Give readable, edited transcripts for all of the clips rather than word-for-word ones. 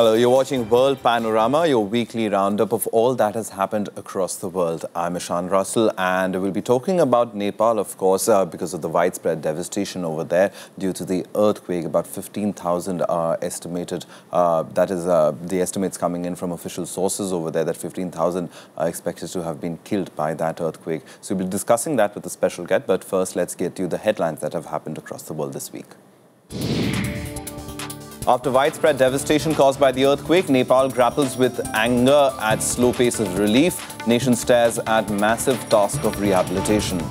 Hello, you're watching World Panorama, your weekly roundup of all that has happened across the world. I'm Rausan, and we'll be talking about Nepal, of course, because of the widespread devastation over there due to the earthquake. About 15,000 are estimated. That is the estimates coming in from official sources over there, that 15,000 are expected to have been killed by that earthquake. So we'll be discussing that with a special guest. But first, let's get you the headlines that have happened across the world this week. After widespread devastation caused by the earthquake, Nepal grapples with anger at slow pace of relief. Nation stares at massive task of rehabilitation.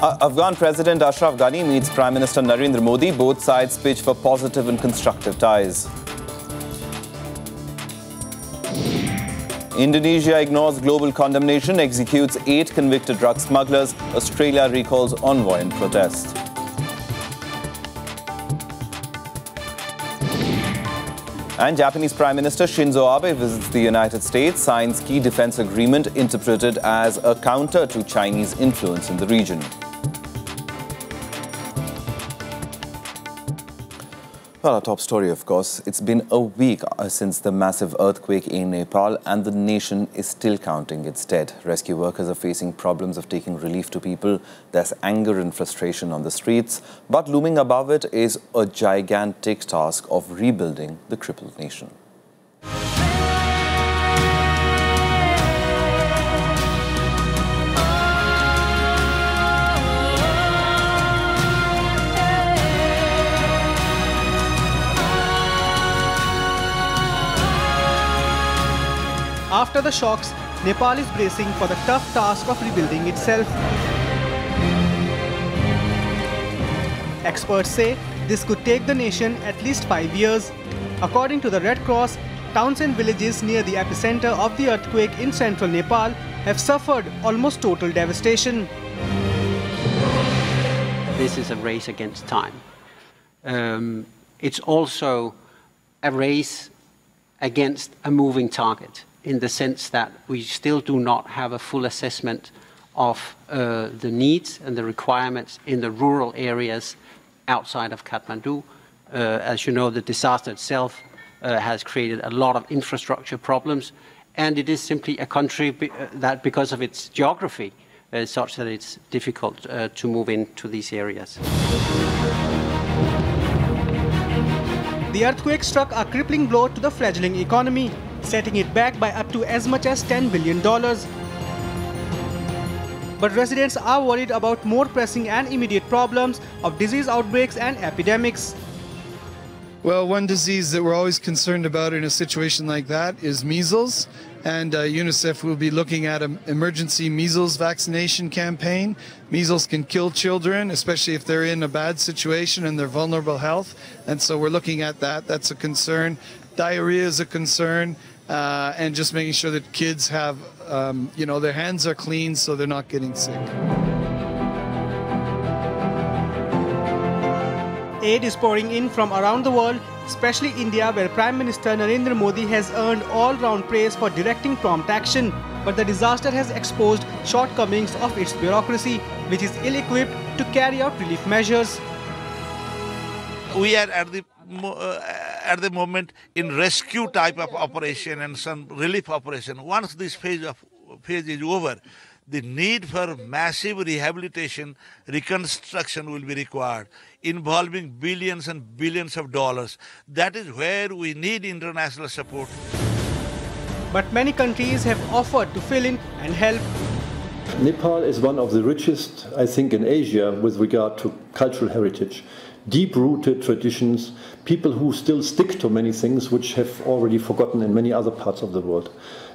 Afghan President Ashraf Ghani meets Prime Minister Narendra Modi. Both sides pitch for positive and constructive ties. Indonesia ignores global condemnation, executes 8 convicted drug smugglers. Australia recalls envoy in protest. And Japanese Prime Minister Shinzo Abe visits the United States, signs key defense agreement interpreted as a counter to Chinese influence in the region. Well, our top story, of course, it's been a week since the massive earthquake in Nepal, and the nation is still counting its dead. Rescue workers are facing problems of taking relief to people. There's anger and frustration on the streets, but looming above it is a gigantic task of rebuilding the crippled nation. After the shocks, Nepal is bracing for the tough task of rebuilding itself. Experts say this could take the nation at least 5 years. According to the Red Cross, towns and villages near the epicenter of the earthquake in central Nepal have suffered almost total devastation. This is a race against time. It's also a race against a moving target, in the sense that we still do not have a full assessment of the needs and the requirements in the rural areas outside of Kathmandu. As you know, the disaster itself has created a lot of infrastructure problems, and it is simply a country that, because of its geography, is such that it's difficult to move into these areas. The earthquake struck a crippling blow to the fledgling economy, setting it back by up to as much as $10 billion. But residents are worried about more pressing and immediate problems of disease outbreaks and epidemics. Well, one disease that we're always concerned about in a situation like that is measles. And UNICEF will be looking at an emergency measles vaccination campaign. Measles can kill children, especially if they're in a bad situation and they're vulnerable health. And so we're looking at that. That's a concern. Diarrhea is a concern. And just making sure that kids have, their hands are clean so they're not getting sick. Aid is pouring in from around the world, especially India, where Prime Minister Narendra Modi has earned all-round praise for directing prompt action. But the disaster has exposed shortcomings of its bureaucracy, which is ill-equipped to carry out relief measures. We are at the moment in rescue type of operation and some relief operation. Once this phase is over, the need for massive rehabilitation, reconstruction will be required, involving billions and billions of dollars. That is where we need international support. But many countries have offered to fill in and help. Nepal is one of the richest, I think, in Asia with regard to cultural heritage. Deep-rooted traditions, people who still stick to many things which have already forgotten in many other parts of the world.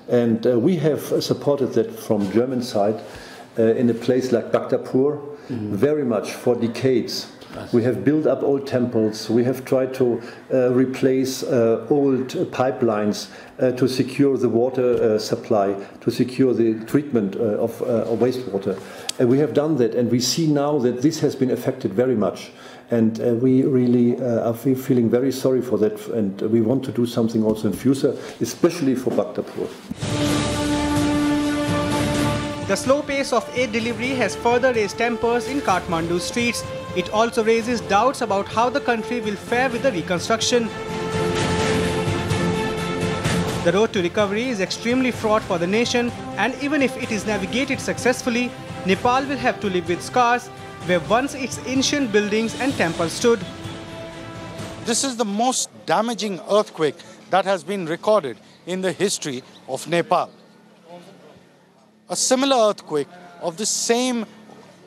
And we have supported that from German side in a place like Bhaktapur very much for decades. We have built up old temples, we have tried to replace old pipelines to secure the water supply, to secure the treatment of wastewater. And we have done that, and we see now that this has been affected very much. And we really are feeling very sorry for that, and we want to do something also in future, especially for Bhaktapur. The slow pace of aid delivery has further raised tempers in Kathmandu streets. It also raises doubts about how the country will fare with the reconstruction. The road to recovery is extremely fraught for the nation, and even if it is navigated successfully, Nepal will have to live with scars where once its ancient buildings and temples stood. This is the most damaging earthquake that has been recorded in the history of Nepal. A similar earthquake of the same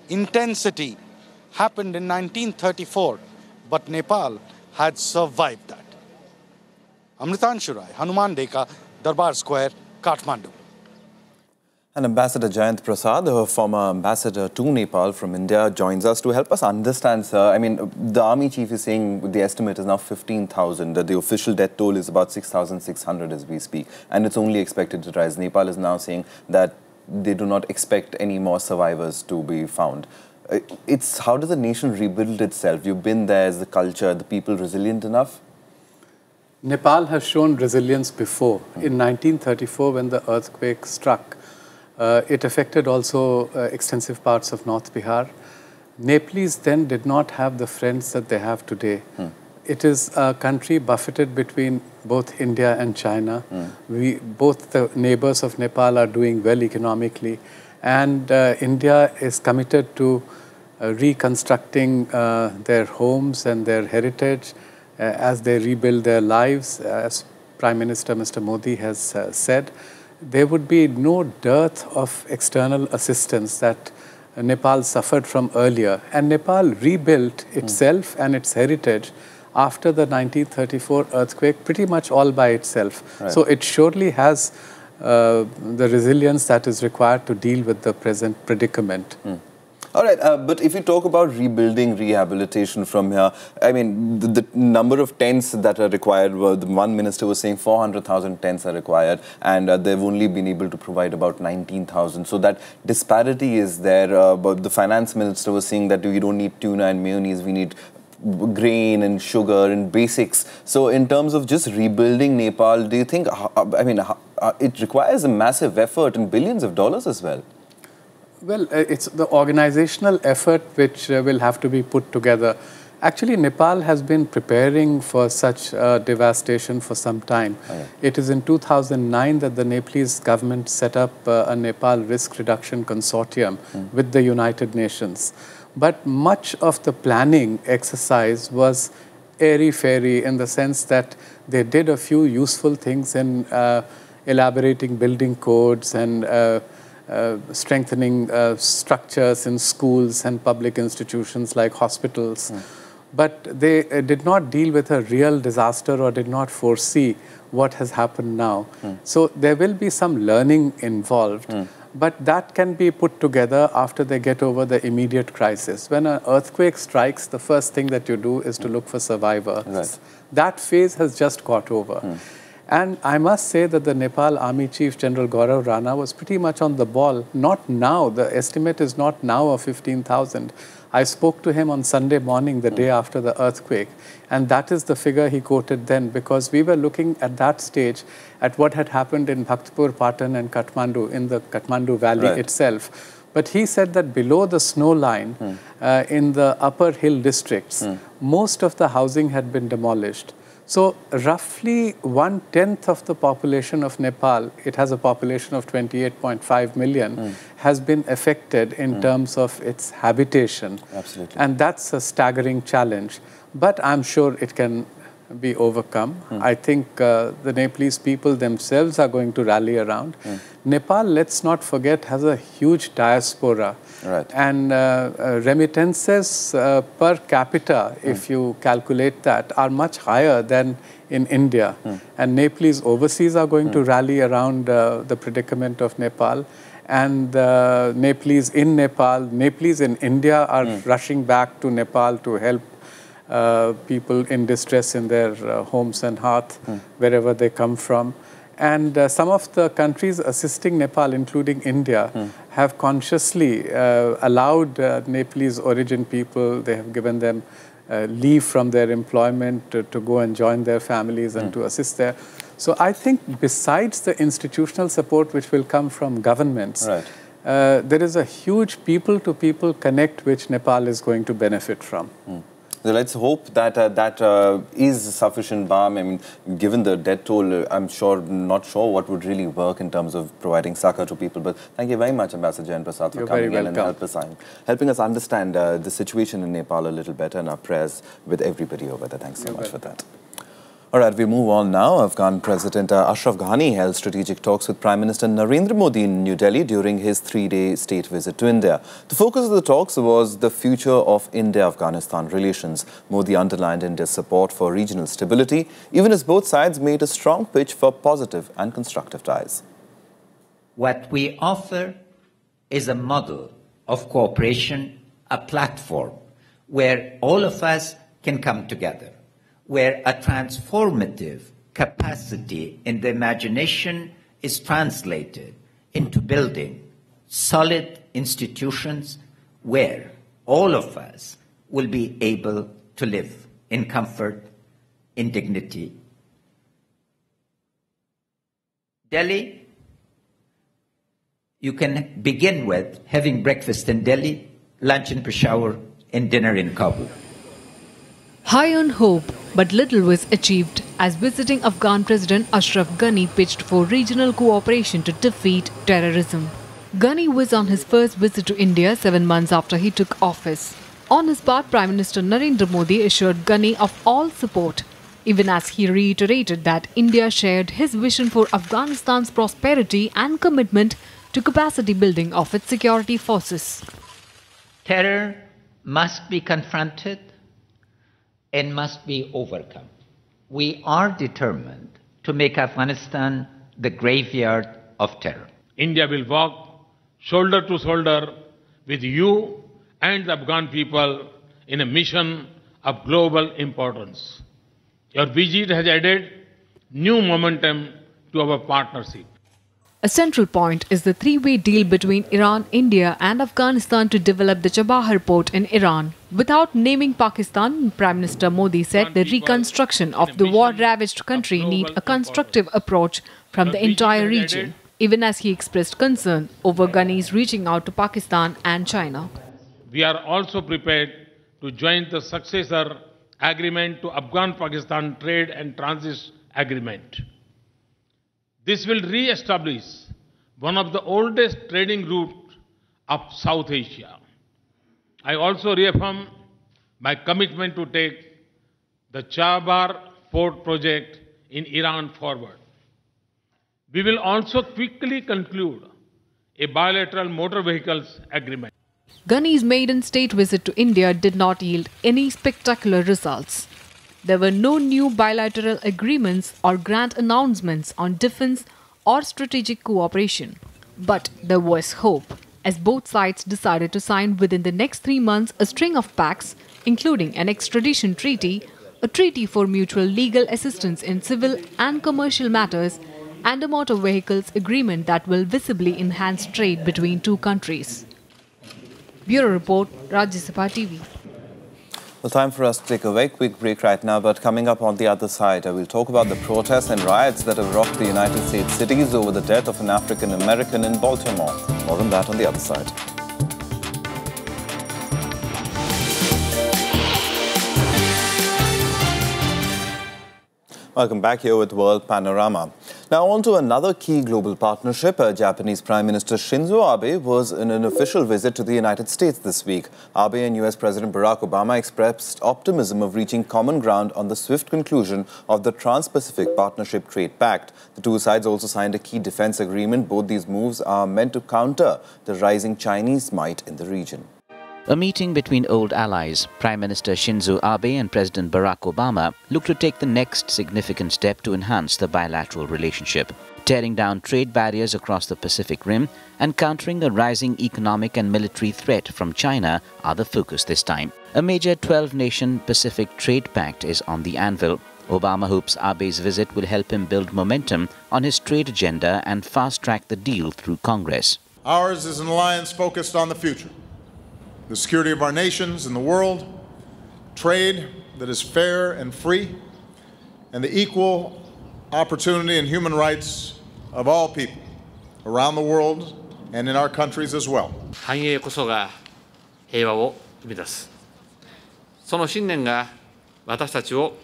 intensity happened in 1934, but Nepal had survived that. Amritanshu Rai, Hanuman Deka, Darbar Square, Kathmandu. And Ambassador Jayant Prasad, a former ambassador to Nepal from India, joins us to help us understand, sir. I mean, the army chief is saying the estimate is now 15,000. The official death toll is about 6,600 as we speak. And it's only expected to rise. Nepal is now saying that they do not expect any more survivors to be found. It's how does the nation rebuild itself? You've been there. Is the culture, the people resilient enough? Nepal has shown resilience before. In 1934, when the earthquake struck, it affected also extensive parts of North Bihar. Nepalese then did not have the friends that they have today. It is a country buffeted between both India and China. Both the neighbors of Nepal are doing well economically. And India is committed to reconstructing their homes and their heritage as they rebuild their lives. As Prime Minister Mr. Modi has said, there would be no dearth of external assistance that Nepal suffered from earlier. And Nepal rebuilt itself and its heritage after the 1934 earthquake pretty much all by itself. Right. So it surely has the resilience that is required to deal with the present predicament. All right, but if you talk about rebuilding, rehabilitation from here, I mean, the number of tents that are required, the one minister was saying 400,000 tents are required, and they've only been able to provide about 19,000. So that disparity is there. But the finance minister was saying that we don't need tuna and mayonnaise, we need grain and sugar and basics. So in terms of just rebuilding Nepal, do you think, I mean, it requires a massive effort and billions of dollars as well? Well, it's the organizational effort which will have to be put together. Actually, Nepal has been preparing for such devastation for some time. It is in 2009 that the Nepalese government set up a Nepal Risk Reduction Consortium with the United Nations. But much of the planning exercise was airy-fairy in the sense that they did a few useful things in elaborating building codes and strengthening structures in schools and public institutions like hospitals. But they did not deal with a real disaster or did not foresee what has happened now. So there will be some learning involved, but that can be put together after they get over the immediate crisis. When an earthquake strikes, the first thing that you do is to look for survivors. Right. That phase has just got over. And I must say that the Nepal Army Chief General Gaurav Rana was pretty much on the ball. Not now, the estimate is not now of 15,000. I spoke to him on Sunday morning, the day after the earthquake, and that is the figure he quoted then, because we were looking at that stage at what had happened in Bhaktapur, Patan and Kathmandu, in the Kathmandu Valley itself. But he said that below the snow line, in the upper hill districts, most of the housing had been demolished. So roughly 1/10 of the population of Nepal, it has a population of 28.5 million, has been affected in terms of its habitation. Absolutely. And that's a staggering challenge. But I'm sure it can be overcome. I think the Nepalese people themselves are going to rally around. Nepal, let's not forget, has a huge diaspora. Right. And remittances per capita, if you calculate that, are much higher than in India. And Nepalese overseas are going to rally around the predicament of Nepal. And Nepalese in Nepal, Nepalese in India are rushing back to Nepal to help people in distress in their homes and hearth, wherever they come from. And some of the countries assisting Nepal, including India, have consciously allowed Nepalese origin people, they have given them leave from their employment to go and join their families and to assist there. So I think besides the institutional support which will come from governments, there is a huge people-to-people connect which Nepal is going to benefit from. So let's hope that that is sufficient balm. I mean, given the death toll, I'm not sure what would really work in terms of providing succor to people. But thank you very much, Ambassador Jayant Prasad, for coming in and helping us understand the situation in Nepal a little better, and our prayers with everybody over there. Thanks so much for that. All right, we move on now. Afghan President Ashraf Ghani held strategic talks with Prime Minister Narendra Modi in New Delhi during his 3-day state visit to India. The focus of the talks was the future of India-Afghanistan relations. Modi underlined India's support for regional stability, even as both sides made a strong pitch for positive and constructive ties. What we offer is a model of cooperation, a platform where all of us can come together, where a transformative capacity in the imagination is translated into building solid institutions where all of us will be able to live in comfort, in dignity. Delhi, you can begin with having breakfast in Delhi, lunch in Peshawar, and dinner in Kabul. High on hope, but little was achieved as visiting Afghan President Ashraf Ghani pitched for regional cooperation to defeat terrorism. Ghani was on his first visit to India 7 months after he took office. On his part, Prime Minister Narendra Modi assured Ghani of all support, even as he reiterated that India shared his vision for Afghanistan's prosperity and commitment to capacity building of its security forces. Terror must be confronted and must be overcome. We are determined to make Afghanistan the graveyard of terror. India will walk shoulder to shoulder with you and the Afghan people in a mission of global importance. Your visit has added new momentum to our partnership. A central point is the three-way deal between Iran, India and Afghanistan to develop the Chabahar port in Iran. Without naming Pakistan, Prime Minister Modi said the reconstruction of the war-ravaged country need a constructive approach from the entire region, even as he expressed concern over Ghani's reaching out to Pakistan and China. We are also prepared to join the successor agreement to Afghan-Pakistan Trade and Transit Agreement. This will re-establish one of the oldest trading routes of South Asia. I also reaffirm my commitment to take the Chabahar port project in Iran forward. We will also quickly conclude a bilateral motor vehicles agreement. Ghani's maiden state visit to India did not yield any spectacular results. There were no new bilateral agreements or grand announcements on defense or strategic cooperation. But there was hope, as both sides decided to sign within the next 3 months a string of pacts, including an extradition treaty, a treaty for mutual legal assistance in civil and commercial matters, and a motor vehicles agreement that will visibly enhance trade between two countries. Bureau Report, Rajya Sabha TV. Well, time for us to take a very quick break right now, but coming up on the other side, we'll talk about the protests and riots that have rocked the United States cities over the death of an African American in Baltimore. More on that on the other side. Welcome back here with World Panorama. Now on to another key global partnership. Japanese Prime Minister Shinzo Abe was in an official visit to the United States this week. Abe and US President Barack Obama expressed optimism of reaching common ground on the swift conclusion of the Trans-Pacific Partnership Trade Pact. The two sides also signed a key defense agreement. Both these moves are meant to counter the rising Chinese might in the region. A meeting between old allies, Prime Minister Shinzo Abe and President Barack Obama, look to take the next significant step to enhance the bilateral relationship. Tearing down trade barriers across the Pacific Rim and countering a rising economic and military threat from China are the focus this time. A major 12-nation Pacific Trade Pact is on the anvil. Obama hopes Abe's visit will help him build momentum on his trade agenda and fast-track the deal through Congress. Ours is an alliance focused on the future. The security of our nations and the world, trade that is fair and free, and the equal opportunity and human rights of all people around the world and in our countries as well. 繁栄こそが平和を生み出す。その信念が私たちを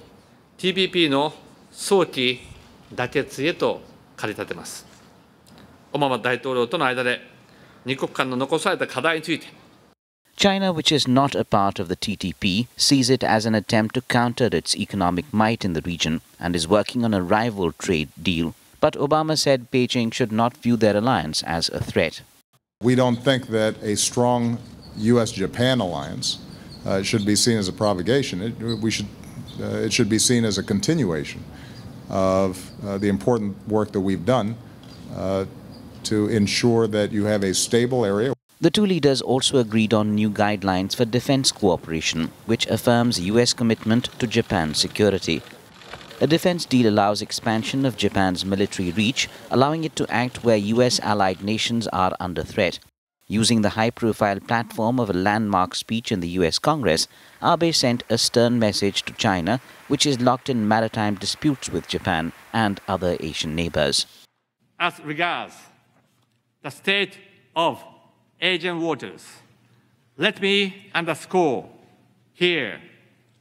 TPP の早期妥結へと駆り立てます。オバマ大統領との間で二国間の残された課題について China, which is not a part of the TPP, sees it as an attempt to counter its economic might in the region and is working on a rival trade deal. But Obama said Beijing should not view their alliance as a threat. We don't think that a strong U.S.-Japan alliance should be seen as a provocation. It should be seen as a continuation of the important work that we've done to ensure that you have a stable area. The two leaders also agreed on new guidelines for defense cooperation, which affirms U.S. commitment to Japan's security. A defense deal allows expansion of Japan's military reach, allowing it to act where U.S. allied nations are under threat. Using the high-profile platform of a landmark speech in the U.S. Congress, Abe sent a stern message to China, which is locked in maritime disputes with Japan and other Asian neighbors. As regards the state of Asian waters, let me underscore here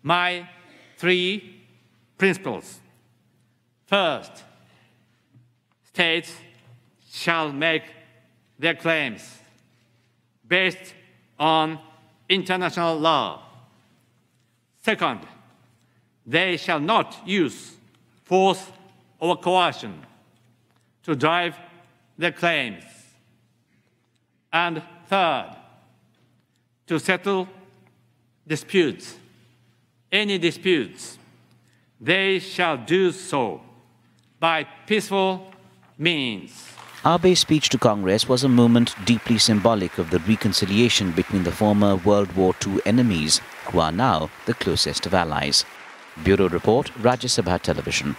my three principles. First, states shall make their claims based on international law. Second, they shall not use force or coercion to drive their claims. And third, to settle disputes, any disputes, they shall do so by peaceful means. Abe's speech to Congress was a moment deeply symbolic of the reconciliation between the former World War II enemies, who are now the closest of allies. Bureau Report, Rajya Sabha Television.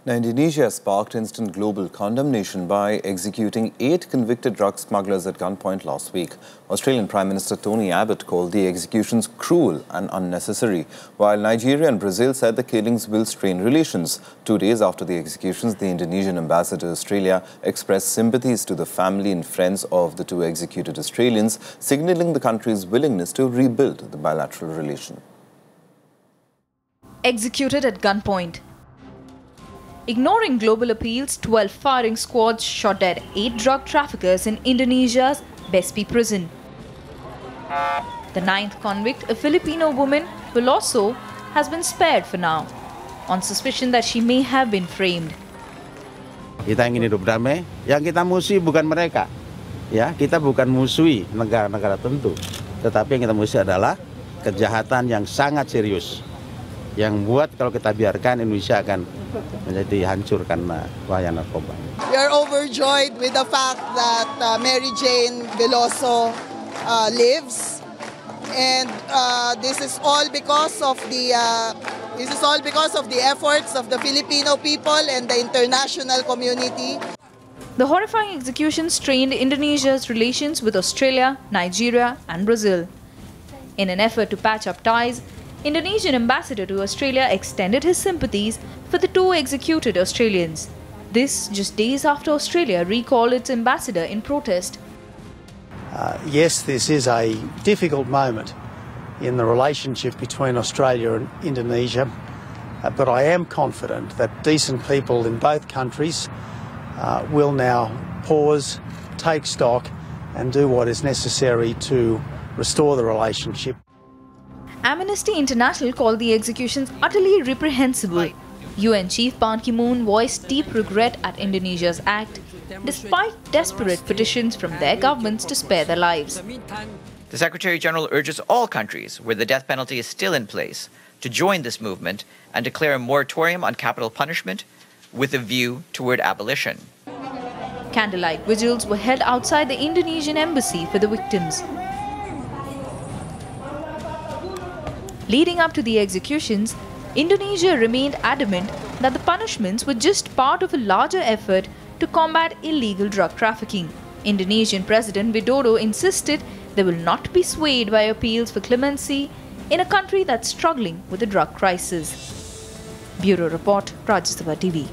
Now, Indonesia sparked instant global condemnation by executing 8 convicted drug smugglers at gunpoint last week. Australian Prime Minister Tony Abbott called the executions cruel and unnecessary, while Nigeria and Brazil said the killings will strain relations. 2 days after the executions, the Indonesian ambassador to Australia expressed sympathies to the family and friends of the 2 executed Australians, signalling the country's willingness to rebuild the bilateral relation. Executed at gunpoint. Ignoring global appeals, 12 firing squads shot dead 8 drug traffickers in Indonesia's Bespi prison. The 9th convict, a Filipino woman, Veloso, has been spared for now, on suspicion that she may have been framed. Kita ingin hidup damai, yang kita musuhi bukan mereka. Ya, kita bukan musuhi negara-negara tertentu, tetapi yang kita musuhi adalah kejahatan yang sangat serius. Yang buat kalau kita biarkan Indonesia akan menjadi hancur karena bahaya narkoba. We are overjoyed with the fact that Mary Jane Veloso lives, and this is all because of the efforts of the Filipino people and the international community. The horrifying execution strained Indonesia's relations with Australia, Nigeria, and Brazil. In an effort to patch up ties, Indonesian ambassador to Australia extended his sympathies for the 2 executed Australians. This just days after Australia recalled its ambassador in protest. Yes, this is a difficult moment in the relationship between Australia and Indonesia, but I am confident that decent people in both countries will now pause, take stock, and do what is necessary to restore the relationship. Amnesty International called the executions utterly reprehensible. UN Chief Ban Ki-moon voiced deep regret at Indonesia's act, despite desperate petitions from their governments to spare their lives. The Secretary-General urges all countries where the death penalty is still in place to join this movement and declare a moratorium on capital punishment with a view toward abolition. Candlelight vigils were held outside the Indonesian embassy for the victims. Leading up to the executions, Indonesia remained adamant that the punishments were just part of a larger effort to combat illegal drug trafficking. Indonesian President Widodo insisted they will not be swayed by appeals for clemency in a country that's struggling with a drug crisis. Bureau Report, Rajya Sabha TV.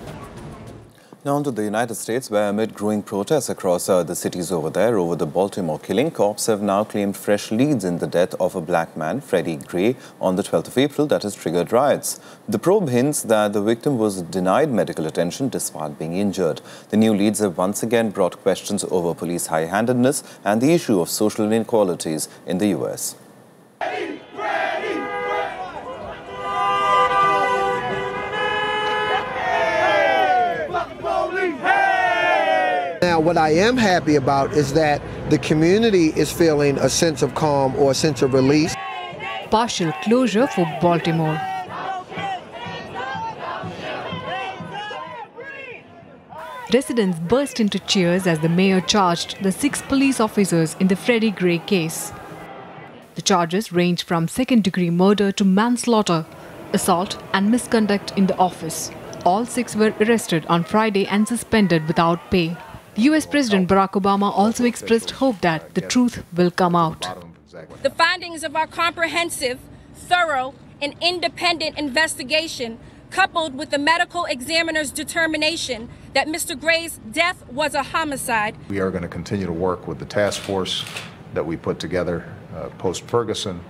Now on to the United States, where amid growing protests across the cities over there over the Baltimore killing, cops have now claimed fresh leads in the death of a black man, Freddie Gray, on the 12th of April that has triggered riots. The probe hints that the victim was denied medical attention despite being injured. The new leads have once again brought questions over police high-handedness and the issue of social inequalities in the U.S. Now, what I am happy about is that the community is feeling a sense of calm or a sense of release. Partial closure for Baltimore. Residents burst into cheers as the mayor charged the 6 police officers in the Freddie Gray case. The charges range from second-degree murder to manslaughter, assault and misconduct in the office. All 6 were arrested on Friday and suspended without pay. US President Barack Obama also expressed hope that the truth will come out. The findings of our comprehensive, thorough, and independent investigation, coupled with the medical examiner's determination that Mr. Gray's death was a homicide. We are going to continue to work with the task force that we put together post-Ferguson.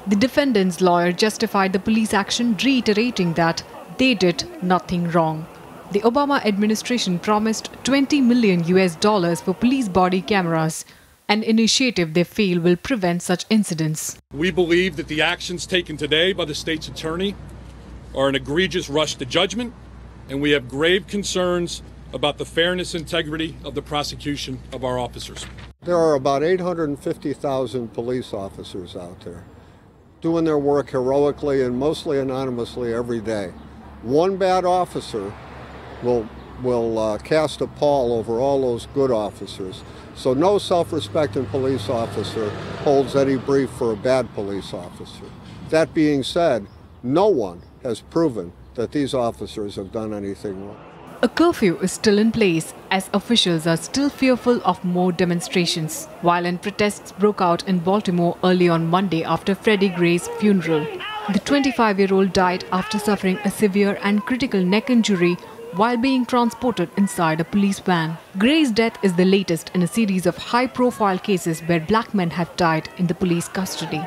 The defendant's lawyer justified the police action, reiterating that they did nothing wrong. The Obama administration promised $20 million for police body cameras, an initiative they feel will prevent such incidents. We believe that the actions taken today by the state's attorney are an egregious rush to judgment, and we have grave concerns about the fairness and integrity of the prosecution of our officers. There are about 850,000 police officers out there doing their work heroically and mostly anonymously every day. One bad officer will cast a pall over all those good officers. So no self-respecting police officer holds any brief for a bad police officer. That being said, no one has proven that these officers have done anything wrong. A curfew is still in place as officials are still fearful of more demonstrations. Violent protests broke out in Baltimore early on Monday after Freddie Gray's funeral. The 25-year-old died after suffering a severe and critical neck injury while being transported inside a police van. Gray's death is the latest in a series of high-profile cases where black men have died in the police custody.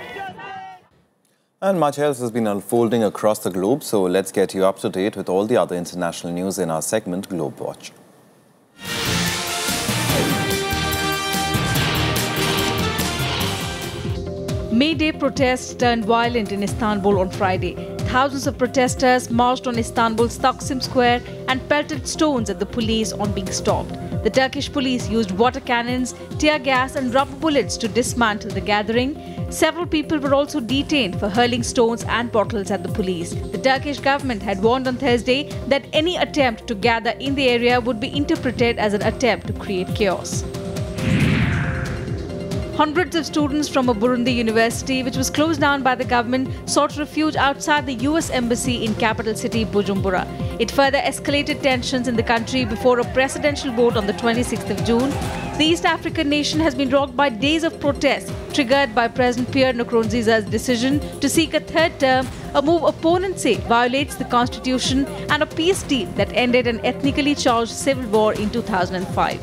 And much else has been unfolding across the globe, so let's get you up to date with all the other international news in our segment Globe Watch. May Day protests turned violent in Istanbul on Friday. Thousands of protesters marched on Istanbul's Taksim Square and pelted stones at the police on being stopped. The Turkish police used water cannons, tear gas and rubber bullets to dismantle the gathering. Several people were also detained for hurling stones and bottles at the police. The Turkish government had warned on Thursday that any attempt to gather in the area would be interpreted as an attempt to create chaos. Hundreds of students from a Burundi university, which was closed down by the government, sought refuge outside the US Embassy in capital city Bujumbura. It further escalated tensions in the country before a presidential vote on the 26th of June. The East African nation has been rocked by days of protests, triggered by President Pierre Nkurunziza's decision to seek a third term, a move opponents say violates the constitution, and a peace deal that ended an ethnically charged civil war in 2005.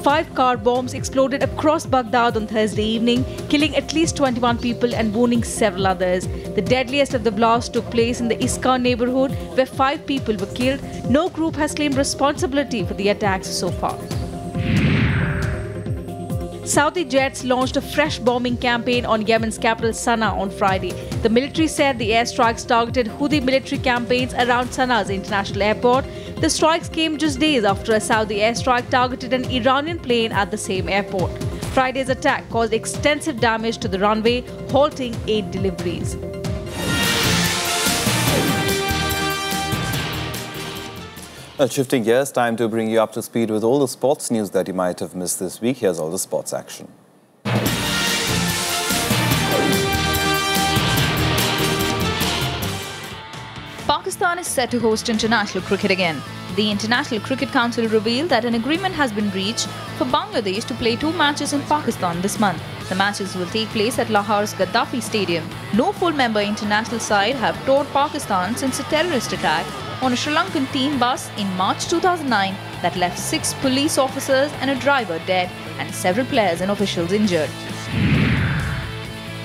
5 car bombs exploded across Baghdad on Thursday evening, killing at least 21 people and wounding several others. The deadliest of the blasts took place in the Iskan neighborhood, where 5 people were killed. No group has claimed responsibility for the attacks so far. Saudi jets launched a fresh bombing campaign on Yemen's capital Sana'a on Friday. The military said the airstrikes targeted Houthi military campaigns around Sana'a's international airport. The strikes came just days after a Saudi airstrike targeted an Iranian plane at the same airport. Friday's attack caused extensive damage to the runway, halting aid deliveries. Well, shifting gears, time to bring you up to speed with all the sports news that you might have missed this week. Here's all the sports action. Pakistan is set to host international cricket again. The International Cricket Council revealed that an agreement has been reached for Bangladesh to play 2 matches in Pakistan this month. The matches will take place at Lahore's Gaddafi Stadium. No full member international side have toured Pakistan since a terrorist attack on a Sri Lankan team bus in March 2009 that left 6 police officers and a driver dead and several players and officials injured.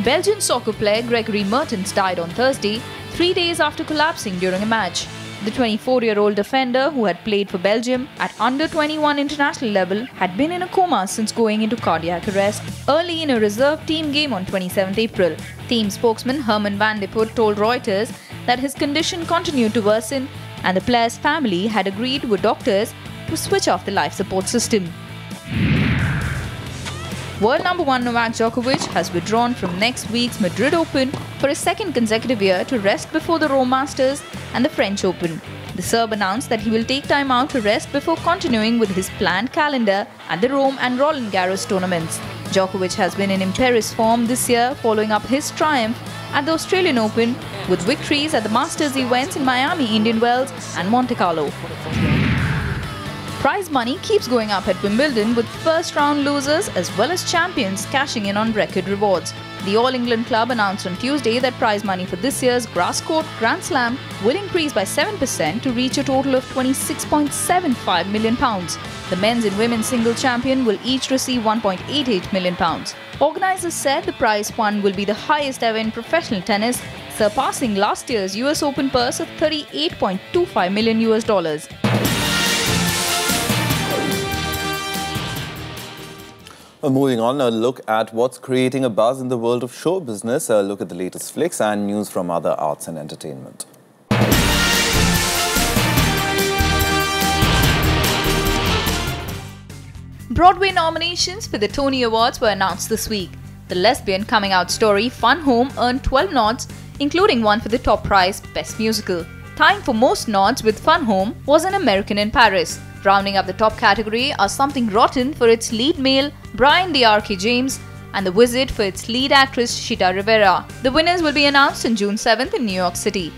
Belgian soccer player Gregory Mertens died on Thursday, 3 days after collapsing during a match. The 24-year-old defender, who had played for Belgium at under-21 international level, had been in a coma since going into cardiac arrest early in a reserve team game on 27 April. Team spokesman Herman van de Poort told Reuters that his condition continued to worsen and the player's family had agreed with doctors to switch off the life support system. World number 1 Novak Djokovic has withdrawn from next week's Madrid Open for his second consecutive year to rest before the Rome Masters and the French Open. The Serb announced that he will take time out to rest before continuing with his planned calendar at the Rome and Roland Garros tournaments. Djokovic has been in imperious form this year following up his triumph at the Australian Open with victories at the Masters events in Miami, Indian Wells and Monte Carlo. Prize money keeps going up at Wimbledon, with first-round losers as well as champions cashing in on record rewards. The All England Club announced on Tuesday that prize money for this year's grass court Grand Slam will increase by 7% to reach a total of £26.75 million. The men's and women's single champion will each receive £1.88 million. Organisers said the prize fund will be the highest ever in professional tennis, surpassing last year's US Open purse of $38.25 million. Moving on, a look at what's creating a buzz in the world of show business. A look at the latest flicks and news from other arts and entertainment. Broadway nominations for the Tony Awards were announced this week. The lesbian coming-out story Fun Home earned 12 nods, including one for the top prize, Best Musical. Tying for most nods with Fun Home was An American in Paris. Rounding up the top category are Something Rotten for its lead male, Brian the R.K. James, and The Visit for its lead actress, Chita Rivera. The winners will be announced on June 7th in New York City.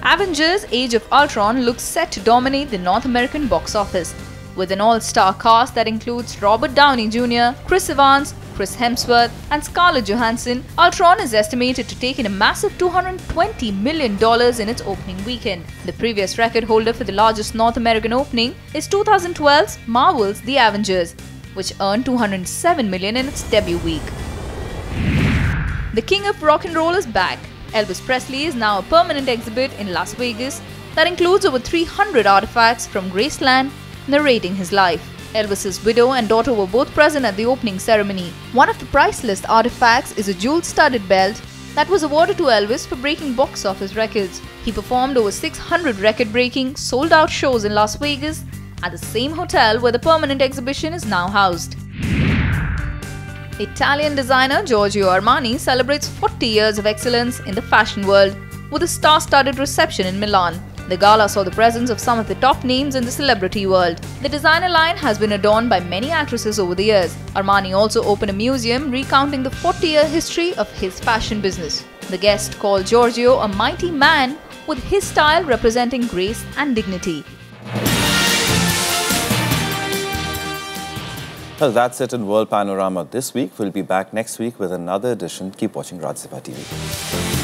Avengers: Age of Ultron looks set to dominate the North American box office. With an all-star cast that includes Robert Downey Jr., Chris Evans, Chris Hemsworth and Scarlett Johansson, Ultron is estimated to take in a massive $220 million in its opening weekend. The previous record holder for the largest North American opening is 2012's Marvel's The Avengers, which earned $207 million in its debut week. The King of Rock and Roll is back. Elvis Presley is now a permanent exhibit in Las Vegas that includes over 300 artifacts from Graceland narrating his life. Elvis's widow and daughter were both present at the opening ceremony. One of the priceless artifacts is a jewel-studded belt that was awarded to Elvis for breaking box office records. He performed over 600 record-breaking, sold-out shows in Las Vegas at the same hotel where the permanent exhibition is now housed. Italian designer Giorgio Armani celebrates 40 years of excellence in the fashion world with a star-studded reception in Milan. The gala saw the presence of some of the top names in the celebrity world. The designer line has been adorned by many actresses over the years. Armani also opened a museum recounting the 40-year history of his fashion business. The guest called Giorgio a mighty man, with his style representing grace and dignity. Well, that's it in World Panorama this week. We'll be back next week with another edition. Keep watching Rajya TV.